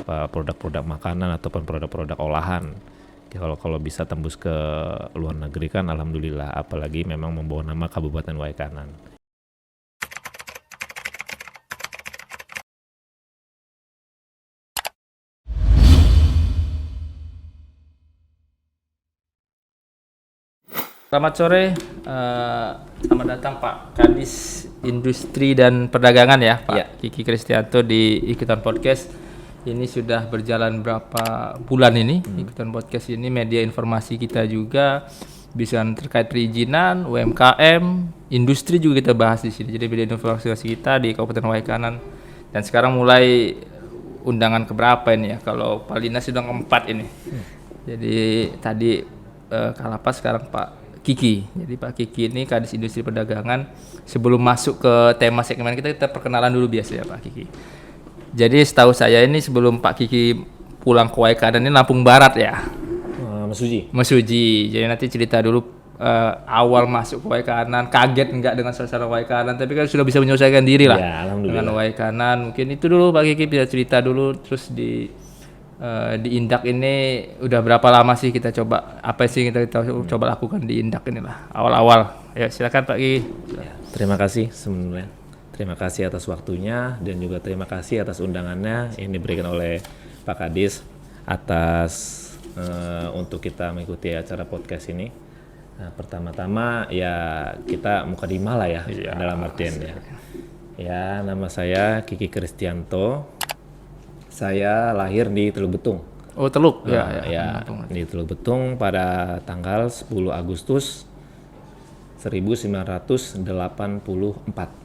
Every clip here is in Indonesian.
beberapa produk-produk makanan ataupun produk-produk olahan. Kalau bisa tembus ke luar negeri kan alhamdulillah, apalagi memang membawa nama Kabupaten Waikanan. Selamat sore, selamat datang Pak Kadis Industri dan Perdagangan ya, Pak Ya. Kiki Kristianto di Ikutan Podcast. Ini sudah berjalan berapa bulan ini, Ikutan Podcast ini media informasi kita juga bisa terkait perizinan, UMKM, industri juga kita bahas di sini. Jadi media informasi kita di Kabupaten Waikanan. Dan sekarang mulai undangan keberapa ini ya? Kalau Pak Lina sudah keempat ini. Jadi tadi Kalapas, sekarang Pak Kiki. Jadi Pak Kiki ini Kadis Industri Perdagangan. Sebelum masuk ke tema segmen kita perkenalan dulu biasa ya Pak Kiki. Jadi setahu saya ini sebelum Pak Kiki pulang ke Waikanan ini Lampung Barat ya. Mesuji. Jadi nanti cerita dulu awal masuk ke Waikanan, kaget enggak dengan suasana Waikanan, tapi kan sudah bisa menyelesaikan diri lah Ya, dengan Waikanan. Mungkin itu dulu Pak Kiki bisa cerita dulu, terus di Indak ini udah berapa lama sih kita coba, apa sih kita coba lakukan di Indak inilah awal-awal. Ya silakan Pak Kiki. Ya, terima kasih sebenarnya. Terima kasih atas waktunya dan juga terima kasih atas undangannya yang diberikan oleh Pak Kadis atas untuk kita mengikuti acara podcast ini. Nah, pertama-tama ya kita mukadimah lah ya, dalam artian ya. Ya, nama saya Kiki Kristianto. Saya lahir di Teluk Betung. Oh, Teluk. Ya, di Teluk Betung pada tanggal 10 Agustus 1984.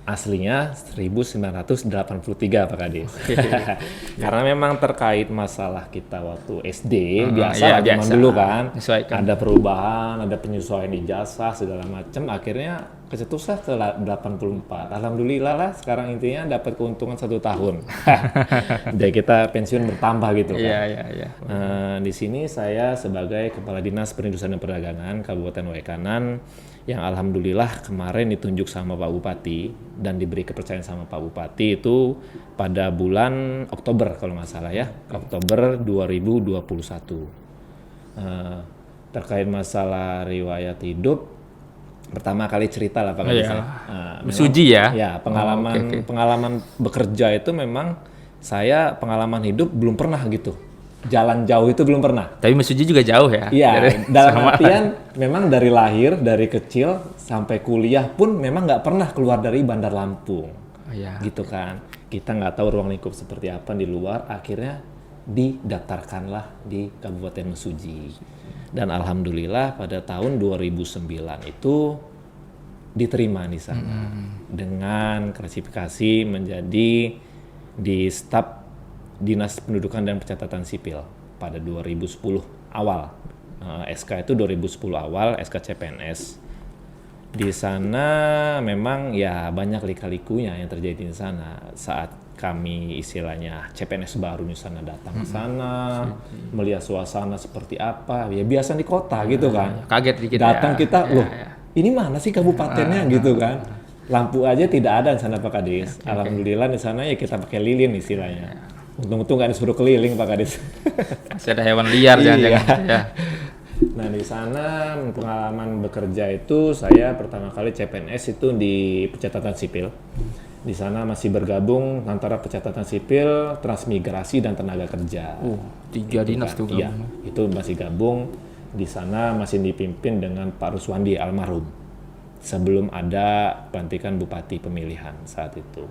Aslinya 1983 Pak Kadis. Karena memang terkait masalah kita waktu SD, biasa zaman dulu kan, ada perubahan, ada penyesuaian ijazah segala macam, akhirnya kecetuslah ke 84. Alhamdulillah lah sekarang intinya dapat keuntungan 1 tahun. Jadi kita pensiun bertambah gitu kan. Iya. Di sini saya sebagai Kepala Dinas Perindustrian dan Perdagangan Kabupaten Waikanan yang alhamdulillah kemarin ditunjuk sama Pak Bupati dan diberi kepercayaan sama Pak Bupati itu pada bulan Oktober kalau nggak salah ya, Oktober 2021. Terkait masalah riwayat hidup, pertama kali cerita lah Pak Kadis. Mesuji ya? Ya, pengalaman bekerja itu memang saya pengalaman hidup belum pernah gitu. Jalan jauh itu belum pernah. Tapi Mesuji juga jauh ya? Iya, dalam artian memang dari lahir, dari kecil sampai kuliah pun memang nggak pernah keluar dari Bandar Lampung. Gitu kan. Kita nggak tahu ruang lingkup seperti apa di luar, akhirnya didaftarkanlah di Kabupaten Mesuji. Dan alhamdulillah pada tahun 2009 itu diterima di sana. Dengan klasifikasi menjadi di staf Dinas Pendudukan dan Pencatatan Sipil pada 2010 awal. SK itu 2010 awal, SK CPNS. Di sana memang ya banyak lika-likunya yang terjadi di sana saat kami istilahnya CPNS baru di sana datang ke sana, melihat suasana seperti apa, ya biasa di kota gitu kan. Kaget dikit datang ya. Kita, loh ini mana sih kabupatennya gitu kan. Lampu aja tidak ada di sana Pak Kadis. Alhamdulillah di sana ya kita pakai lilin istilahnya. Untung-untung nggak disuruh keliling Pak Kadis. Masih ada hewan liar jangan-jangan. Ya. Nah di sana pengalaman bekerja itu saya pertama kali CPNS itu di pencatatan sipil. Di sana masih bergabung antara pencatatan sipil, transmigrasi dan tenaga kerja. 3 dinas tuh. Iya, itu masih gabung. Di sana masih dipimpin dengan Pak Ruswandi almarhum. Sebelum ada pelantikan bupati pemilihan saat itu.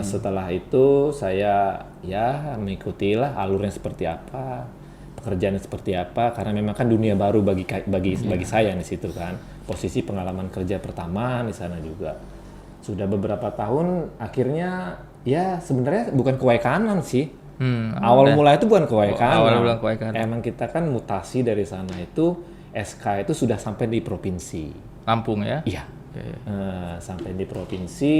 Setelah itu saya ya mengikutilah alurnya seperti apa, pekerjaannya seperti apa, karena memang kan dunia baru bagi saya di situ kan. Posisi pengalaman kerja pertama di sana juga. Sudah beberapa tahun akhirnya ya sebenarnya bukan ke Waikanan sih. Awal mulai itu bukan ke Waikanan. Emang kita kan mutasi dari sana itu SK itu sudah sampai di provinsi. Lampung ya? Iya. Sampai di provinsi,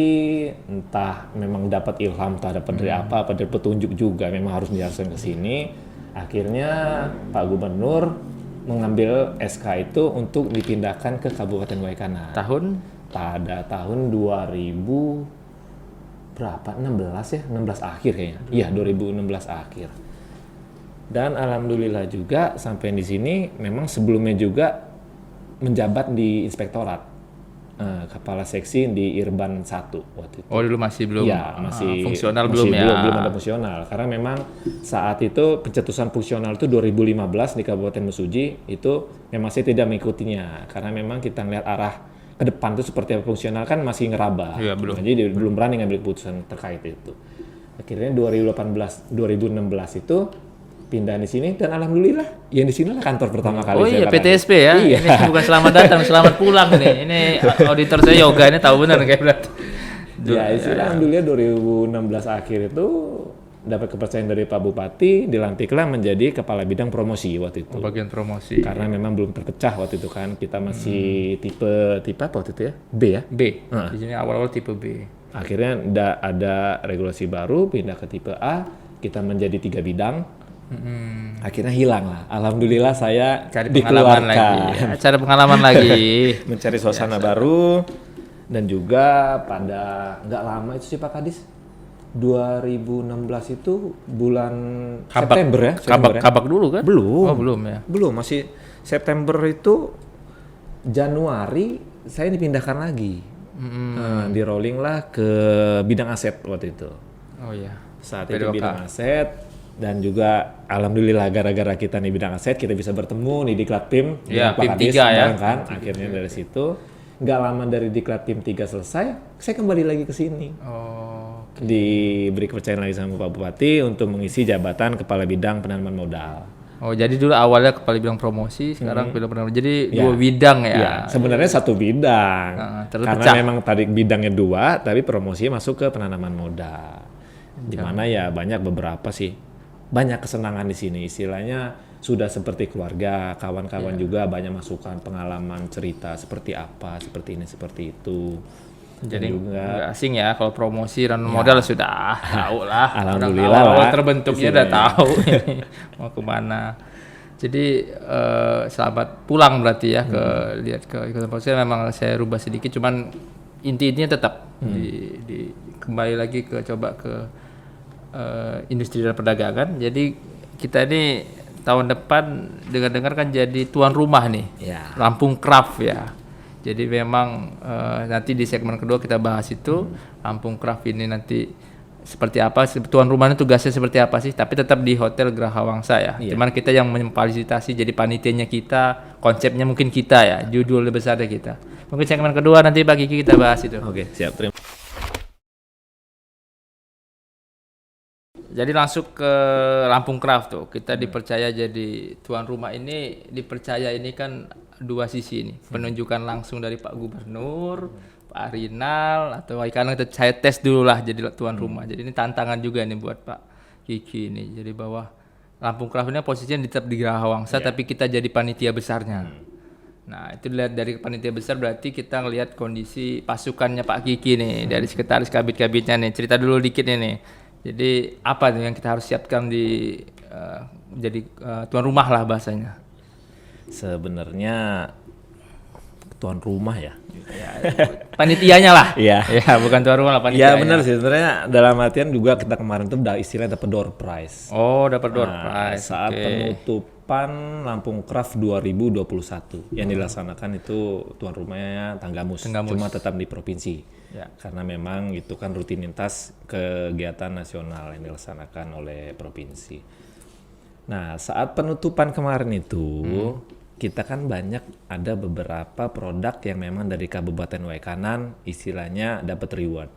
entah memang dapat ilham terhadap dari apa dari petunjuk juga memang harus diharuskan ke sini. Akhirnya Pak Gubernur mengambil SK itu untuk dipindahkan ke Kabupaten Waikanan. Tahun? Pada tahun 2000 berapa? 16 ya? 16 akhir kayaknya. Iya, 2016 akhir. Dan alhamdulillah juga sampai di sini memang sebelumnya juga menjabat di inspektorat. Kepala seksi di Irban 1 waktu itu. Oh, dulu masih belum. Iya, masih fungsional masih belum ya. Belum ada fungsional karena memang saat itu pencetusan fungsional itu 2015 di Kabupaten Mesuji itu memang saya tidak mengikutinya karena memang kita ngelihat arah ke depan itu seperti apa fungsional kan masih ngeraba. Iya, belum. Jadi belum berani ngambil keputusan terkait itu. Akhirnya 2016 itu pindah di sini dan alhamdulillah yang di sini lah kantor pertama kali. Oh saya iya, barangkali. PTSP ya. Iya. Ini bukan selamat datang, selamat pulang nih. Ini auditor saya yoga ini tahu benar kayak berarti. Ya, alhamdulillah 2016 akhir itu dapat kepercayaan dari Pak Bupati, dilantiklah menjadi kepala bidang promosi waktu itu. Bagian promosi. Karena memang belum terpecah waktu itu kan, kita masih tipe apa waktu itu ya? B ya? B. Di sini awal-awal tipe B. Akhirnya ada regulasi baru, pindah ke tipe A, kita menjadi 3 bidang. Akhirnya hilang lah. Alhamdulillah saya Cari pengalaman lagi. Cari pengalaman lagi. Mencari suasana baru dan juga pada nggak lama itu sih Pak Kadis 2016 itu bulan September ya. Kabak dulu kan? Belum. Oh belum ya. Belum, masih September itu Januari saya dipindahkan lagi. Di rolling lah ke bidang aset waktu itu. Oh iya. Saat itu bidang aset. Dan juga alhamdulillah gara-gara kita nih bidang aset kita bisa bertemu nih di Diklat Tim ya, Pak PIM Kadis 3 ya. Kan akhirnya dari situ nggak lama dari Diklat Tim 3 selesai saya kembali lagi ke sini. Oh. Diberi kepercayaan lagi sama Pak Bupati untuk mengisi jabatan kepala bidang penanaman modal. Oh jadi dulu awalnya kepala bidang promosi sekarang bidang penanaman jadi dua bidang ya. Ya sebenarnya satu bidang karena memang tadi bidangnya 2 tapi promosinya masuk ke penanaman modal. Di mana ya banyak beberapa sih. Banyak kesenangan di sini, istilahnya sudah seperti keluarga, kawan-kawan juga banyak masukan, pengalaman, cerita seperti apa, seperti ini, seperti itu. Jadi juga nggak asing ya kalau promosi dan modal sudah tahu lah. Alhamdulillah awal lah. Terbentuknya udah tahu ini mau kemana. Jadi selamat pulang berarti ya ke lihat ke ikutan promosi memang saya rubah sedikit, cuman intinya tetap di kembali lagi ke coba ke industri dan perdagangan. Jadi kita ini tahun depan dengar-dengar kan jadi tuan rumah nih. Ya. Lampung Craft ya. Jadi memang nanti di segmen kedua kita bahas itu Lampung Craft ini nanti seperti apa, tuan rumahnya tugasnya seperti apa sih, tapi tetap di Hotel Graha Wangsa ya. Cuman kita yang memfasilitasi jadi panitianya kita, konsepnya mungkin kita ya, judul besarnya kita. Mungkin segmen kedua nanti bagi kita bahas itu. Oke, siap. Terima. Jadi langsung ke Lampung Craft tuh. Kita dipercaya jadi tuan rumah ini, dipercaya ini kan dua sisi ini. Penunjukan langsung dari Pak Gubernur, Pak Rinal, atau karena saya tes dulu lah jadi tuan rumah. Jadi ini tantangan juga nih buat Pak Kiki ini. Jadi bahwa Lampung Craft ini posisinya tetap di Graha Wangsa, tapi kita jadi panitia besarnya. Nah itu dilihat dari panitia besar berarti kita ngelihat kondisi pasukannya Pak Kiki nih, dari sekretaris kabit-kabitnya nih. Cerita dulu dikit ini. Jadi apa yang kita harus siapkan di jadi tuan rumah lah bahasanya? Sebenarnya tuan rumah ya. Panitianya lah. Iya. Ya, bukan tuan rumah lah panitianya. Iya benar sih, sebenarnya dalam artian juga kita kemarin tuh udah istilahnya dapat door prize. Oh, dapat door prize. Saat penutupan Lampung Craft 2021 yang dilaksanakan itu tuan rumahnya Tanggamus. Cuma tetap di provinsi. Ya. Karena memang itu kan rutinitas kegiatan nasional yang dilaksanakan oleh provinsi. Nah, saat penutupan kemarin itu kita kan banyak ada beberapa produk yang memang dari Kabupaten Waikanan istilahnya dapat reward.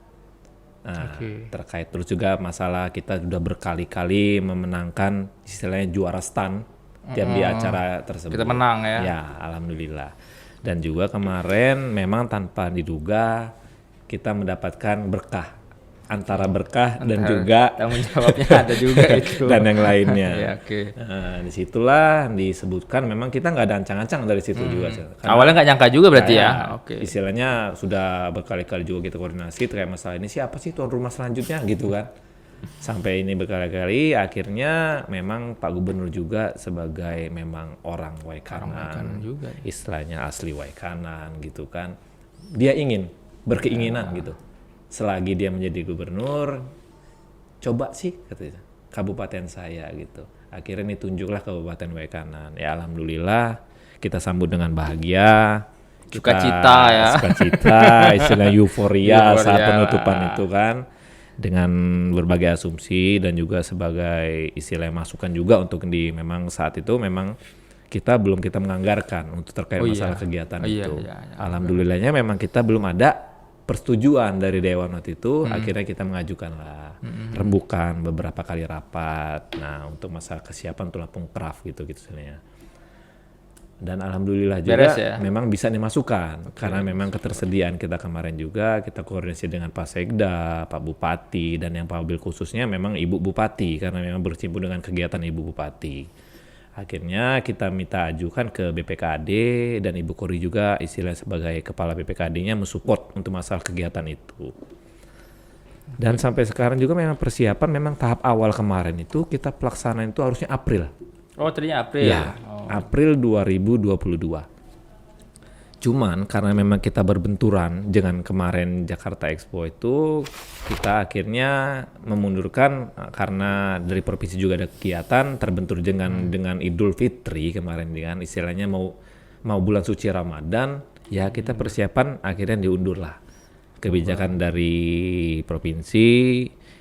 Nah, terkait terus juga masalah kita sudah berkali-kali memenangkan istilahnya juara stand di acara tersebut. Kita menang ya. Ya, alhamdulillah. Dan juga kemarin memang tanpa diduga kita mendapatkan berkah antara berkah dan juga tanggung jawabnya ada juga itu dan yang lainnya. Ya, disitulah disebutkan memang kita nggak ada ancang-ancang dari situ juga. Karena awalnya nggak nyangka juga berarti ya. Istilahnya sudah berkali-kali juga kita koordinasi terkait masalah ini siapa sih tuan rumah selanjutnya gitu kan. Sampai ini berkali-kali akhirnya memang Pak Gubernur juga sebagai memang orang Waikanan juga, istilahnya asli Waikanan gitu kan. Dia ingin berkeinginan gitu selagi dia menjadi gubernur, coba sih katanya kabupaten saya gitu. Akhirnya ditunjuklah Kabupaten Waikanan. Ya alhamdulillah kita sambut dengan bahagia. Sukacita ya. Sukacita, istilah euforia saat penutupan itu kan. Dengan berbagai asumsi dan juga sebagai istilah masukan juga untuk memang saat itu memang kita menganggarkan untuk terkait masalah kegiatan itu. Alhamdulillahnya memang kita belum ada persetujuan dari Dewan waktu itu. Akhirnya kita mengajukanlah rembukan beberapa kali rapat. Nah untuk masalah kesiapan untuk Lampung Craft gitu sebenarnya. Dan alhamdulillah juga memang bisa dimasukkan karena memang ketersediaan kita kemarin juga kita koordinasi dengan Pak Sekda, Pak Bupati dan yang Pak Mobil khususnya memang Ibu Bupati karena memang bersimpul dengan kegiatan Ibu Bupati. Akhirnya kita minta ajukan ke BPKAD dan Ibu Kori juga istilah sebagai kepala BPKAD-nya mensupport untuk masalah kegiatan itu. Dan sampai sekarang juga memang persiapan memang tahap awal kemarin itu kita pelaksanaan itu harusnya April. Oh tadinya April? Ya, April 2022. Cuman karena memang kita berbenturan dengan kemarin Jakarta Expo itu, kita akhirnya memundurkan karena dari provinsi juga ada kegiatan terbentur dengan Idul Fitri kemarin kan istilahnya mau bulan suci Ramadan, ya kita persiapan akhirnya diundur lah. Kebijakan dari provinsi,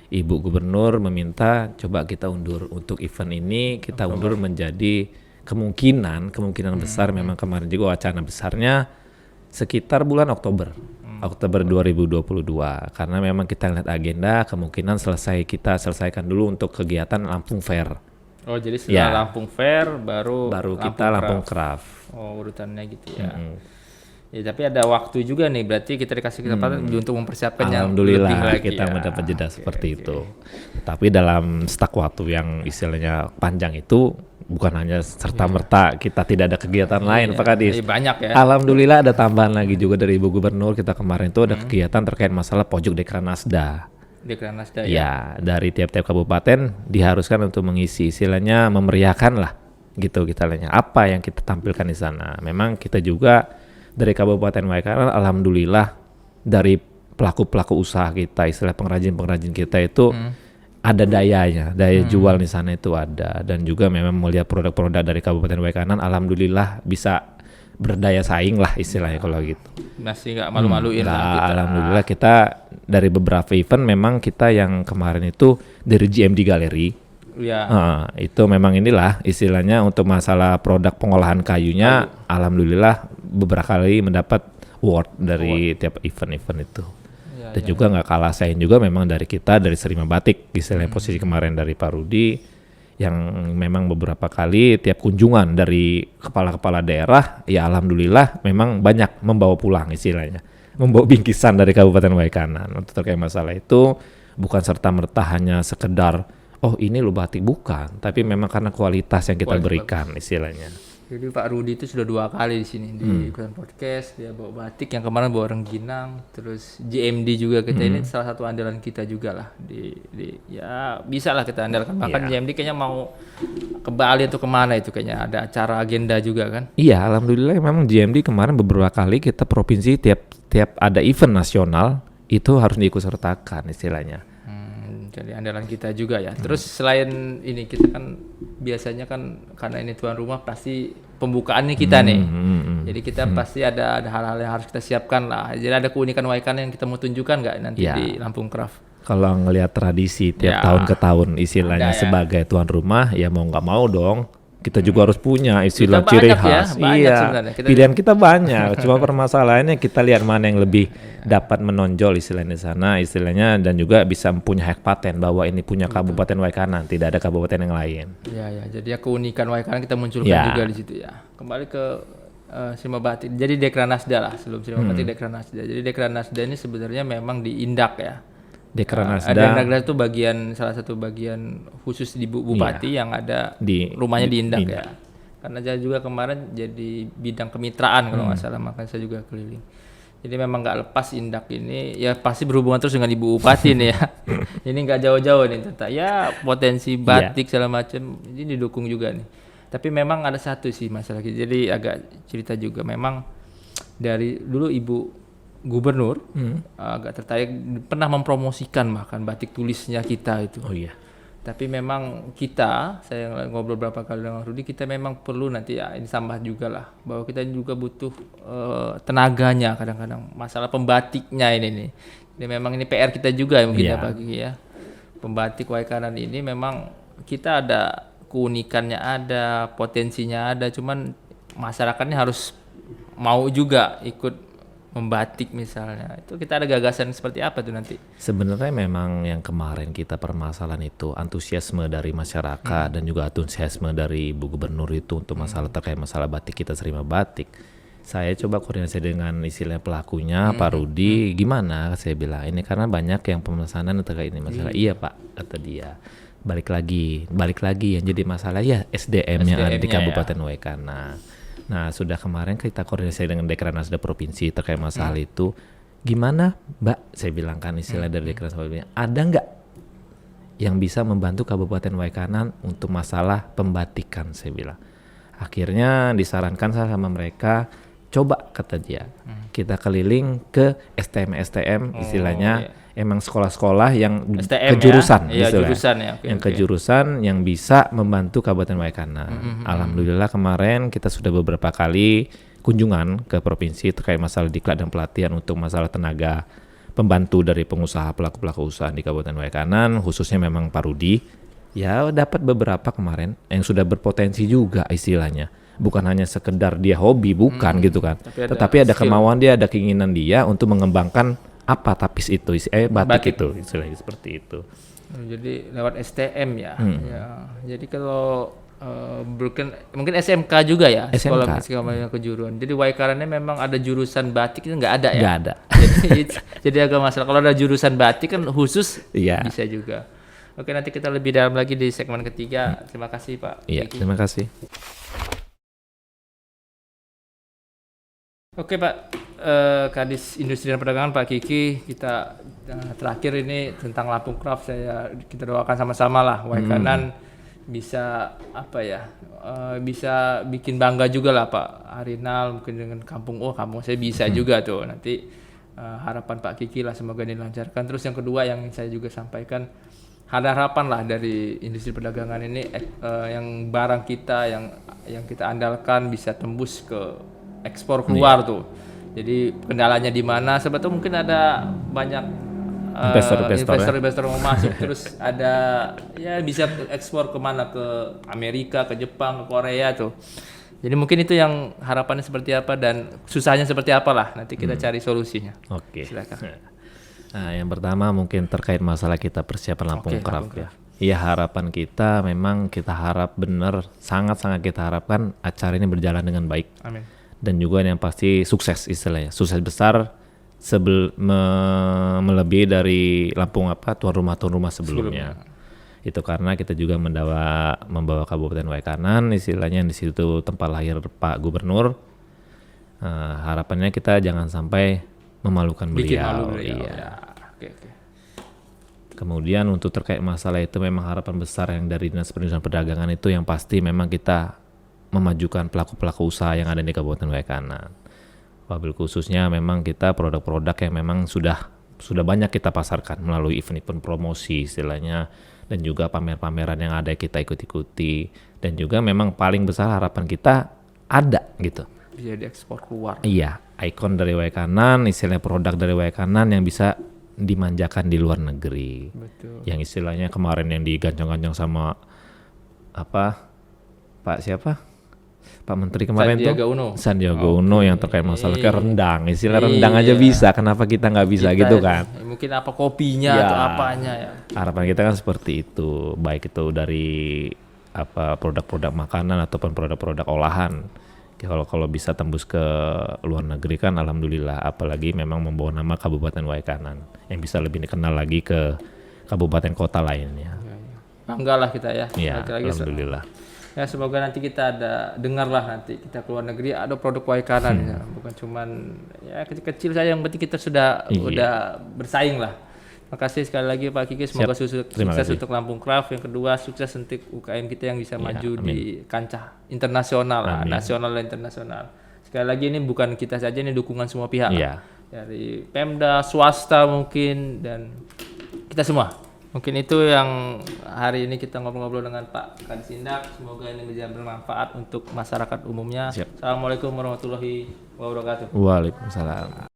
Ibu Gubernur meminta coba kita undur untuk event ini, kita undur menjadi kemungkinan besar memang kemarin juga wacana besarnya sekitar bulan Oktober 2022 karena memang kita lihat agenda kemungkinan kita selesaikan dulu untuk kegiatan Lampung Fair. Oh jadi setelah Lampung Fair baru kita Lampung Craft. Oh urutannya gitu ya. Ya tapi ada waktu juga nih berarti kita dikasih kesempatan untuk mempersiapkannya. Alhamdulillah kita mendapat jeda seperti itu. Tapi dalam stak waktu yang istilahnya panjang itu bukan hanya serta-merta kita tidak ada kegiatan lain Pak Kadis. Banyak ya. Alhamdulillah ada tambahan lagi juga dari Ibu Gubernur kita kemarin itu ada kegiatan terkait masalah pojok Dekranasda. Dekranasda ya. Dari tiap-tiap kabupaten diharuskan untuk mengisi istilahnya memeriahkan lah gitu kita lihatnya. Apa yang kita tampilkan di sana. Memang kita juga dari Kabupaten Waikanan alhamdulillah dari pelaku-pelaku usaha kita istilah pengrajin-pengrajin kita itu ada daya jual di sana itu ada dan juga memang melihat produk-produk dari Kabupaten Waikanan alhamdulillah bisa berdaya saing lah istilahnya kalau gitu. Masih nggak malu-maluin lah kita. Alhamdulillah kita dari beberapa event memang kita yang kemarin itu dari GMD Gallery. Ya. Itu memang inilah istilahnya untuk masalah produk pengolahan kayunya alhamdulillah beberapa kali mendapat award dari tiap event-event itu. Dan juga nggak kalah saing juga memang dari kita dari Serima Batik istilahnya posisi kemarin dari Pak Rudi yang memang beberapa kali tiap kunjungan dari kepala-kepala daerah ya alhamdulillah memang banyak membawa pulang istilahnya membawa bingkisan dari Kabupaten Waikanan untuk terkait masalah itu bukan serta-merta hanya sekedar oh ini lo batik bukan tapi memang karena kualitas yang kita berikan istilahnya. Jadi Pak Rudi itu sudah 2 kali di sini di ikutan podcast dia bawa batik yang kemarin bawa rengginang terus GMD juga kita ini salah satu andalan kita juga lah di ya bisa lah kita andalkan bahkan GMD kayaknya mau ke Bali atau kemana itu kayaknya ada acara agenda juga kan. Iya alhamdulillah memang GMD kemarin beberapa kali kita provinsi tiap ada event nasional itu harus diikutsertakan istilahnya. Jadi andalan kita juga ya. Terus selain ini kita kan biasanya kan karena ini tuan rumah pasti pembukaannya kita nih. Jadi kita pasti ada hal-hal yang harus kita siapkan lah. Jadi ada keunikan Waikanan yang kita mau tunjukkan nggak nanti di Lampung Craft? Kalau ngelihat tradisi tiap tahun ke tahun istilahnya sebagai tuan rumah ya mau nggak mau dong. Kita juga harus punya istilah ciri khas. Pilihan kita banyak. Cuma permasalahannya kita lihat mana yang lebih dapat menonjol istilahnya di sana, istilahnya dan juga bisa mempunyai hak paten bahwa ini punya Kabupaten Waikanan, tidak ada kabupaten yang lain. Ya. Jadi keunikan Waikanan kita munculkan juga di situ ya. Kembali ke Serima Batik. Jadi Dekranasda lah sebelum Serima Batik Dekranasda. Jadi Dekranasda ini sebenarnya memang diindak ya. Dekranasda. Dekranasda itu salah satu bagian khusus di Bupati yang ada rumahnya di Indak ya. Karena saya juga kemarin jadi bidang kemitraan kalau nggak salah, makanya saya juga keliling. Jadi memang nggak lepas Indak ini ya pasti berhubungan terus dengan Ibu Bupati nih ya. Ini nggak jauh-jauh nih tentang ya potensi batik segala macam ini didukung juga nih. Tapi memang ada satu sih masalah. Jadi agak cerita juga memang dari dulu Ibu gubernur agak tertarik, pernah mempromosikan bahkan batik tulisnya kita itu. Oh iya. Tapi memang saya ngobrol berapa kali dengan Rudi, kita memang perlu nanti ya ini tambah juga lah, bahwa kita juga butuh tenaganya kadang-kadang, masalah pembatiknya ini nih. Ini memang ini PR kita juga ya mungkin ya Pak Kiki ya. Pembatik Waikanan ini memang kita ada keunikannya, ada potensinya ada, cuman masyarakatnya harus mau juga ikut membatik misalnya. Itu kita ada gagasan seperti apa tuh nanti? Sebenarnya memang yang kemarin kita permasalahan itu antusiasme dari masyarakat dan juga antusiasme dari Ibu Gubernur itu untuk masalah terkait masalah batik, kita terima batik. Saya coba koordinasi dengan istilah pelakunya, Pak Rudi, gimana? Saya bilang ini karena banyak yang pemesanan terkait ini masalah. Iya Pak, kata dia. Balik lagi yang jadi masalah ya SDM yang ada di Kabupaten Waikanan. Nah, sudah kemarin kita koordinasi dengan Dekranasda Provinsi terkait masalah itu. Gimana, Mbak? Saya bilang kan istilah dari Dekranasda Provinsi. Ada nggak yang bisa membantu Kabupaten Waikanan untuk masalah pembatikan? Saya bilang. Akhirnya disarankan saya sama mereka, coba kata dia. Kita keliling ke STM istilahnya. Emang sekolah-sekolah yang STM kejurusan, ya? Jurusan ya. yang kejurusan yang bisa membantu Kabupaten Waikanan. Alhamdulillah kemarin kita sudah beberapa kali kunjungan ke provinsi terkait masalah diklat dan pelatihan untuk masalah tenaga pembantu dari pengusaha pelaku usaha di Kabupaten Waikanan, khususnya memang Pak Rudi. Ya dapat beberapa kemarin yang sudah berpotensi juga istilahnya. Bukan hanya sekedar dia hobi, bukan gitu kan. Tetapi ada kemauan dia, ada keinginan dia untuk mengembangkan apa tapis itu, batik itu, istilahnya seperti itu. Jadi lewat STM ya. Ya. Jadi kalau mungkin SMK juga ya, sekolah kejuruan. Jadi Waikarannya memang ada jurusan batik itu nggak ada ya? Nggak ada. jadi agak masalah. Kalau ada jurusan batik kan khusus bisa juga. Oke, nanti kita lebih dalam lagi di segmen ketiga. Terima kasih Pak. Iya, terima kasih. Oke Pak, Kadis Industri dan Perdagangan Pak Kiki, kita terakhir ini tentang Lampung Craft, kita doakan sama-sama lah Waikanan bisa bisa bikin bangga juga lah Pak Arinal, mungkin dengan kampung saya bisa juga tuh nanti. Harapan Pak Kiki lah semoga dilancarkan. Terus yang kedua yang saya juga sampaikan, ada harapan lah dari industri perdagangan ini yang barang kita yang kita andalkan bisa tembus ke ekspor keluar tuh. Jadi kendalanya di mana? Sebetulnya mungkin ada banyak investor mau masuk, terus ada ya bisa ekspor kemana, ke Amerika, ke Jepang, ke Korea tuh. Jadi mungkin itu yang harapannya seperti apa dan susahnya seperti apa lah. Nanti kita cari solusinya. Oke. Silakan. Nah, yang pertama mungkin terkait masalah kita persiapan Lampung Craft ya. Iya, harapan kita memang kita harap benar, sangat-sangat kita harapkan acara ini berjalan dengan baik. Amin. Dan juga yang pasti sukses istilahnya, sukses besar melebihi dari tuan rumah sebelumnya. Itu karena kita juga membawa Kabupaten Waikanan istilahnya di situ tempat lahir Pak Gubernur. Harapannya kita jangan sampai memalukan beliau. Bikin malu beliau. Iya. Ya. Oke. Kemudian untuk terkait masalah itu memang harapan besar yang dari Dinas Perindustrian Perdagangan itu yang pasti memang kita memajukan pelaku-pelaku usaha yang ada di Kabupaten Waikanan. Wabil khususnya memang kita produk-produk yang memang sudah banyak kita pasarkan melalui event-event promosi istilahnya, dan juga pamer-pameran yang ada kita ikuti, dan juga memang paling besar harapan kita ada gitu. Bisa diekspor keluar. Iya, ikon dari Waikanan, istilahnya produk dari Waikanan yang bisa dimanjakan di luar negeri. Betul. Yang istilahnya kemarin yang digancang-gancang sama Pak siapa? Pak Menteri kemarin Sandiaga Uno yang terkait masalah rendang, istilah rendang aja bisa, kenapa kita nggak bisa gitu kan? Mungkin apa kopinya atau apanya ya? Harapan kita kan seperti itu, baik itu dari produk-produk makanan ataupun produk-produk olahan. Kalau bisa tembus ke luar negeri kan alhamdulillah, apalagi memang membawa nama Kabupaten Waikanan yang bisa lebih dikenal lagi ke kabupaten kota lainnya. Bangga lah kita ya. Iya, alhamdulillah. Ya semoga nanti kita dengarlah nanti kita keluar negeri ada produk Waikanan ya, bukan cuman ya kecil-kecil saja, yang penting kita udah bersaing lah. Makasih sekali lagi Pak Kiki, semoga sukses untuk Lampung Craft. Yang kedua sukses untuk UKM kita yang bisa maju di kancah internasional, nasional dan internasional. Sekali lagi ini bukan kita saja, ini dukungan semua pihak. dari Pemda, swasta mungkin, dan kita semua. Mungkin itu yang hari ini kita ngobrol-ngobrol dengan Pak Kadis Indak. Semoga ini bisa bermanfaat untuk masyarakat umumnya. Siap. Assalamualaikum warahmatullahi wabarakatuh. Waalaikumsalam.